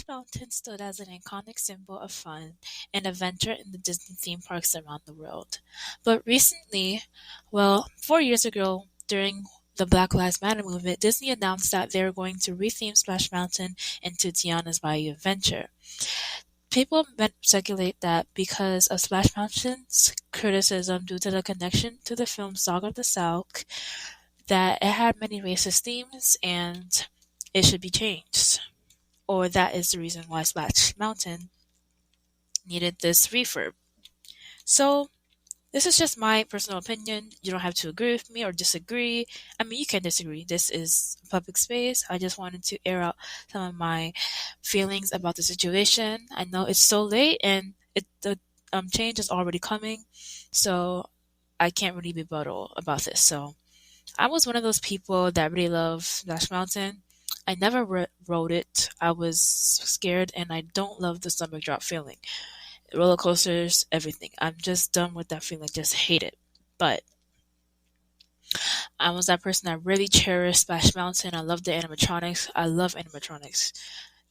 Mountain stood as an iconic symbol of fun and adventure in the Disney theme parks around the world. But recently, 4 years ago, during the Black Lives Matter movement, Disney announced that they were going to retheme Splash Mountain into Tiana's Bayou Adventure. People speculate that because of Splash Mountain's criticism due to the connection to the film Song of the South, that it had many racist themes and it should be changed. Or that is the reason why Splash Mountain needed this refurb. So, this is just my personal opinion. You don't have to agree with me or disagree. I mean, you can disagree. This is a public space. I just wanted to air out some of my feelings about the situation. I know it's so late and the change is already coming, so I can't really rebuttal about this. So, I was one of those people that really love Splash Mountain. I never rode it. I was scared and I don't love the stomach drop feeling. Roller coasters, everything. I'm just done with that feeling. Just hate it. But I was that person that really cherished Splash Mountain. I love the animatronics. I love animatronics.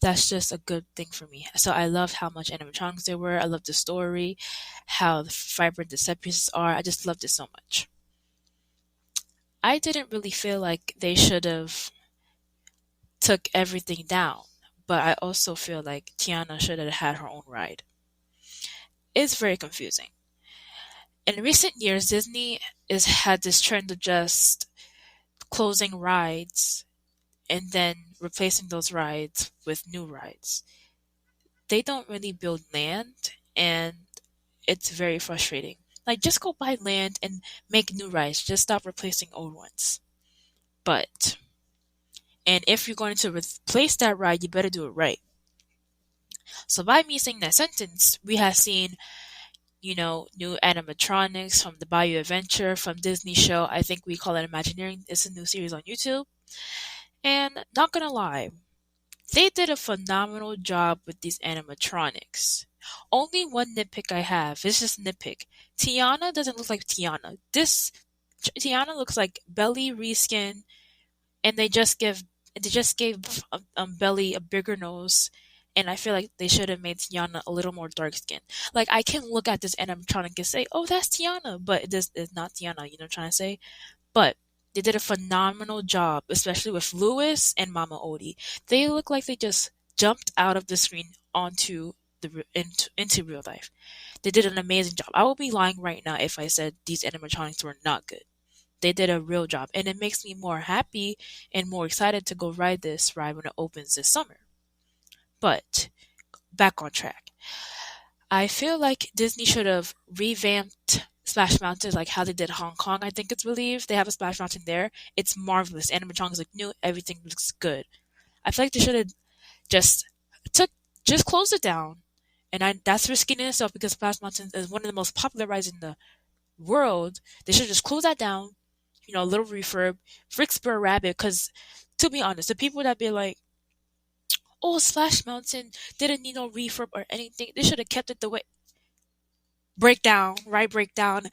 That's just a good thing for me. So I loved how much animatronics there were. I loved the story, how vibrant the set pieces are. I just loved it so much. I didn't really feel like they should have took everything down, but I also feel like Tiana should have had her own ride. It's very confusing. In recent years, Disney has had this trend of just closing rides and then replacing those rides with new rides. They don't really build land, and it's very frustrating. Like, just go buy land and make new rides. Just stop replacing old ones. But, and if you're going to replace that ride, you better do it right. So by me saying that sentence, we have seen, new animatronics from the Bayou Adventure from Disney show. I think we call it Imagineering. It's a new series on YouTube. And not gonna lie, they did a phenomenal job with these animatronics. Only one nitpick I have, it's just nitpick. Tiana doesn't look like Tiana. This Tiana looks like Belly reskin, and they just gave Belly a bigger nose, and I feel like they should have made Tiana a little more dark skinned. Like, I can look at this animatronic and say, "Oh, that's Tiana," but it's not Tiana. You know what I'm trying to say? But they did a phenomenal job, especially with Lewis and Mama Odie. They look like they just jumped out of the screen onto into real life. They did an amazing job. I would be lying right now if I said these animatronics were not good. They did a real job, and it makes me more happy and more excited to go ride this ride when it opens this summer. But back on track. I feel like Disney should have revamped Splash Mountain like how they did Hong Kong, I think it's believed. They have a Splash Mountain there. It's marvelous. Animatronics look new. Everything looks good. I feel like they should have just took just closed it down. And that's risky in itself because Splash Mountain is one of the most popular rides in the world. They should just close that down. A little refurb. Fix Burr Rabbit, because to be honest, the people that be like, "Oh, Splash Mountain didn't need no refurb or anything. They should have kept it the way." Breakdown, right? Breakdown.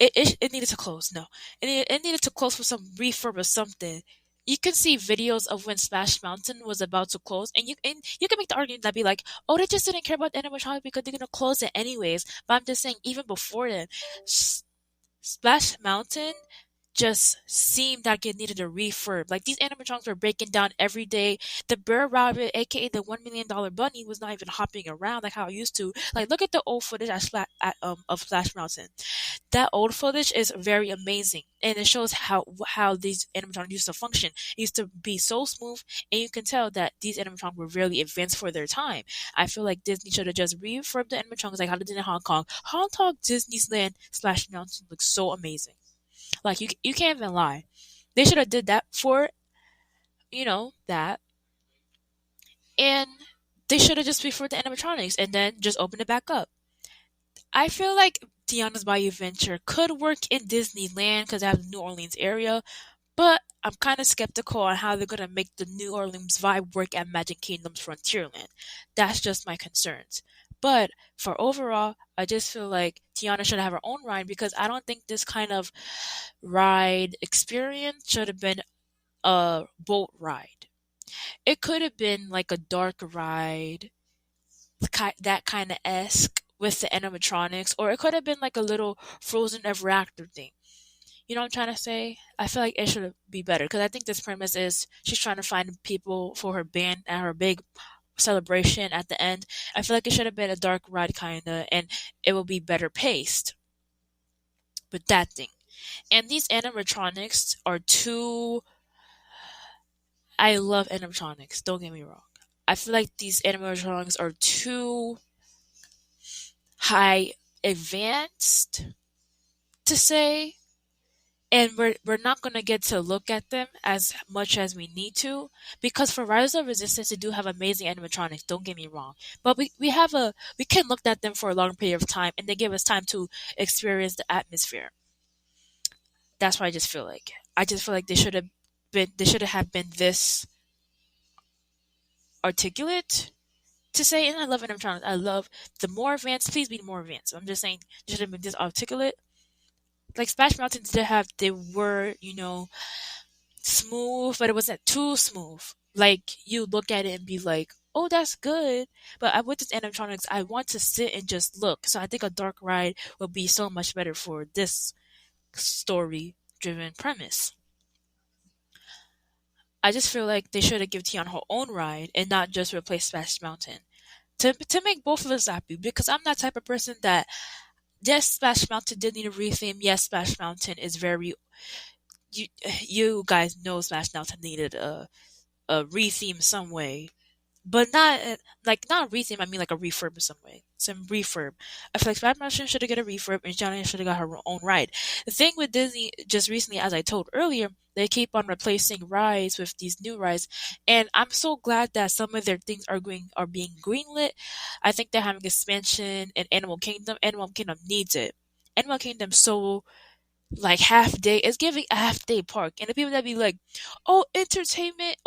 It needed to close. No, it needed to close for some refurb or something. You can see videos of when Splash Mountain was about to close, and you can make the argument that be like, "Oh, they just didn't care about the animatronics because they're gonna close it anyways." But I'm just saying, even before then, Splash Mountain just seemed like it needed a refurb. Like, these animatronics were breaking down every day. The Bear Rabbit, aka the $1 million bunny, was not even hopping around like how it used to. Like, look at the old footage of Splash Mountain. That old footage is very amazing, and it shows how these animatronics used to function. It used to be so smooth, and you can tell that these animatronics were really advanced for their time. I feel like Disney should have just refurbed the animatronics like how they did in Hong Kong. Hong Kong Disneyland Splash Mountain looks so amazing. Like, you can't even lie. They should have did that for that, and they should have just refurbed the animatronics and then just opened it back up. I feel like Tiana's Bayou Adventure could work in Disneyland because they have the New Orleans area, but I'm kind of skeptical on how they're gonna make the New Orleans vibe work at Magic Kingdom's Frontierland. That's just my concerns. But for overall, I just feel like Tiana should have her own ride because I don't think this kind of ride experience should have been a boat ride. It could have been like a dark ride, that kind of esque with the animatronics, or it could have been like a little Frozen Ever After thing. You know what I'm trying to say? I feel like it should be better because I think this premise is she's trying to find people for her band at her big celebration at the end. I feel like it should have been a dark ride kinda, and it will be better paced. But that thing, and these animatronics are too. I love animatronics. Don't get me wrong. I feel like these animatronics are too high advanced to say, and we're not gonna get to look at them as much as we need to, because for Rise of Resistance they do have amazing animatronics, don't get me wrong. But we can look at them for a long period of time and they give us time to experience the atmosphere. That's what I just feel like. I just feel like they should have been this articulate to say, and I love animatronics. I love the more advanced, please be more advanced. I'm just saying they should have been this articulate. Like Splash Mountains they were, smooth, but it wasn't too smooth. Like you look at it and be like, "Oh, that's good," but with this animatronics, I want to sit and just look. So I think a dark ride would be so much better for this story-driven premise. I just feel like they should have given Tiana her own ride and not just replace Splash Mountain to make both of us happy. Because I'm that type of person that yes, Splash Mountain did need a retheme. Yes, Splash Mountain is very you. You guys know Splash Mountain needed a retheme some way, but not like not a retheme. I mean like a refurb in some way, some refurb. I feel like Splash Mountain should have got a refurb, and Johnny should have got her own ride. The thing with Disney just recently, as I told earlier, they keep on replacing rides with these new rides, and I'm so glad that some of their things are being greenlit. I think they're having expansion in Animal Kingdom. Animal Kingdom needs it. Animal Kingdom so like half day. It's giving a half day park, and the people that be like, oh entertainment.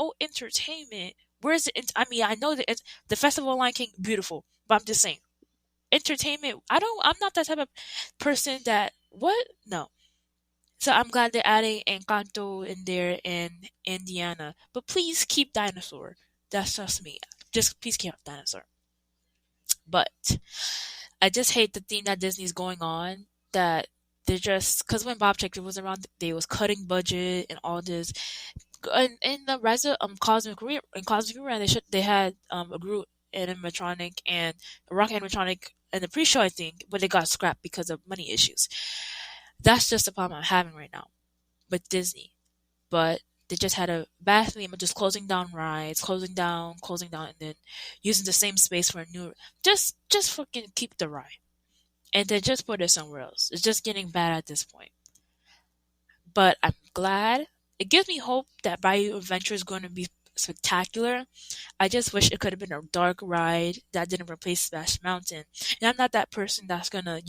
Where's it? I mean, I know that the Festival Lion King beautiful, but I'm just saying entertainment. I'm not that type of person that what no. So I'm glad they're adding Encanto in there and Indiana, but please keep Dinosaur. That's just me. Just please keep Dinosaur. But I just hate the theme that Disney's going on. That they're just because when Bob Checker was around, they was cutting budget and all this. And in the Rise of Cosmic Rewind, they had a Groot animatronic and a Rock animatronic in the pre-show, I think, but they got scrapped because of money issues. That's just the problem I'm having right now with Disney. But they just had a bad theme of just closing down rides, closing down, and then using the same space for a new. Just fucking keep the ride, and then just put it somewhere else. It's just getting bad at this point. But I'm glad. It gives me hope that Bayou Adventure is going to be spectacular. I just wish it could have been a dark ride that didn't replace Splash Mountain. And I'm not that person that's gonna,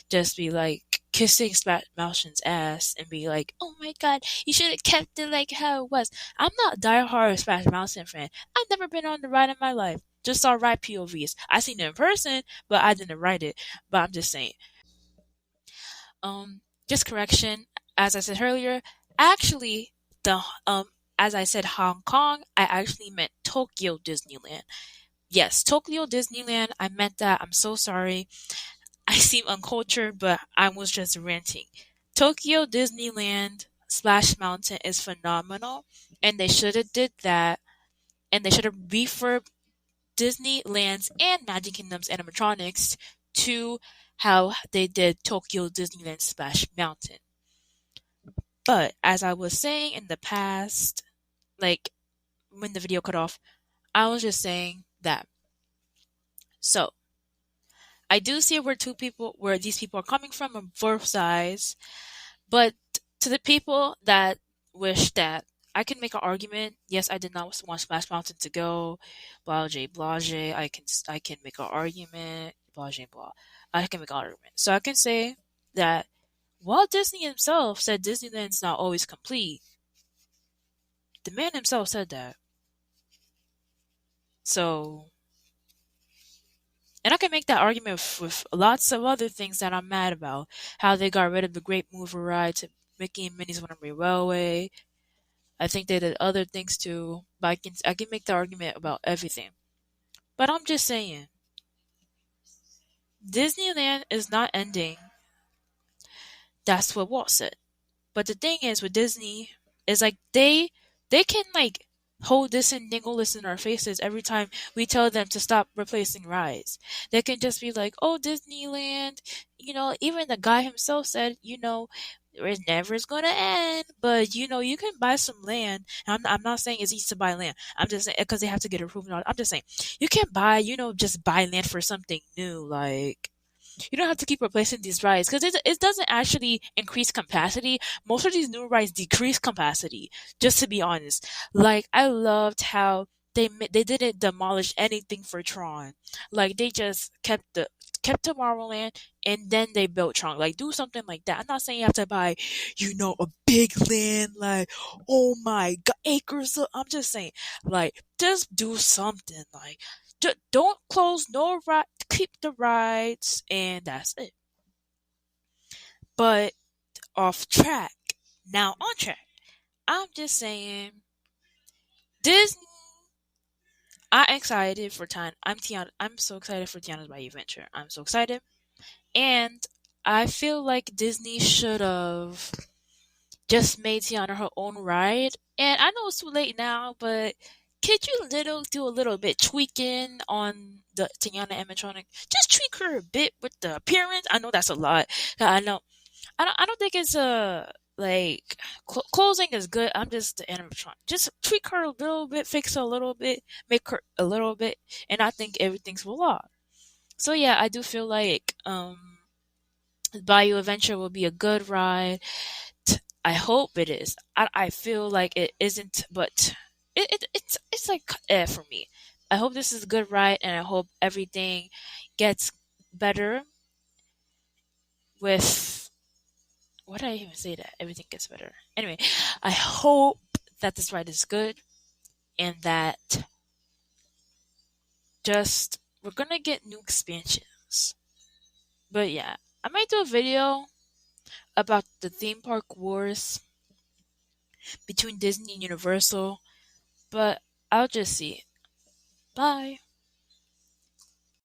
just be like kissing Splash Mountain's ass and be like, "Oh my god, you should have kept it like how it was." I'm not a diehard Splash Mountain fan. I've never been on the ride in my life. Just saw ride POVs. I seen it in person, but I didn't ride it. But I'm just saying. Um, just correction. As I said earlier, actually, the as I said Hong Kong, I actually meant Tokyo Disneyland. Yes, Tokyo Disneyland. I meant that. I'm so sorry. I seem uncultured, but I was just ranting. Tokyo Disneyland Splash Mountain is phenomenal, and they should have did that, and they should have refurbed Disneyland's and Magic Kingdom's animatronics to how they did Tokyo Disneyland Splash Mountain. But as I was saying in the past, like when the video cut off, I was just saying that. So I do see where these people are coming from on both sides, but to the people that wish that I can make an argument. Yes, I did not want Splash Mountain to go. Blase, blase. I can make an argument. Blase, blah. I can make an argument. So I can say that Walt Disney himself said Disneyland's not always complete. The man himself said that. So, and I can make that argument with lots of other things that I'm mad about. How they got rid of the Great Mover Ride to Mickey and Minnie's Runaway Railway. I think they did other things too, but I can make the argument about everything. But I'm just saying, Disneyland is not ending. That's what Walt said. But the thing is with Disney is like they can like hold this and dingle this in our faces every time we tell them to stop replacing rides. They can just be like, "Oh, Disneyland," Even the guy himself said, it never is gonna end, but you can buy some land. I'm not saying it's easy to buy land. I'm just saying because they have to get approved. I'm just saying you can buy, just buy land for something new, like you don't have to keep replacing these rides because it doesn't actually increase capacity. Most of these new rides decrease capacity. Just to be honest, like I loved how they didn't demolish anything for Tron. Like they just kept Tomorrowland and then they built Tron. Like do something like that. I'm not saying you have to buy, a big land like oh my god acres. I'm just saying like just do something like don't close no ride, keep the rides, and that's it. But off track. Now on track. I'm just saying, Disney. I'm excited for Tiana. I'm so excited for Tiana's Bayou Adventure. I'm so excited, and I feel like Disney should have just made Tiana her own ride. And I know it's too late now, but could you do a little bit tweaking on the Tiana animatronic? Just tweak her a bit with the appearance. I know that's a lot. I know. I don't think it's like closing is good. I'm just the animatronic. Just tweak her a little bit, fix her a little bit, make her a little bit, and I think everything's voila. So yeah, I do feel like Bayou Adventure will be a good ride. I hope it is. I feel like it isn't, but it's like for me. I hope this is a good ride, and I hope everything gets better with. What did I even say that everything gets better? Anyway, I hope that this ride is good and that just we're gonna get new expansions. But yeah, I might do a video about the theme park wars between Disney and Universal, but I'll just see. Bye.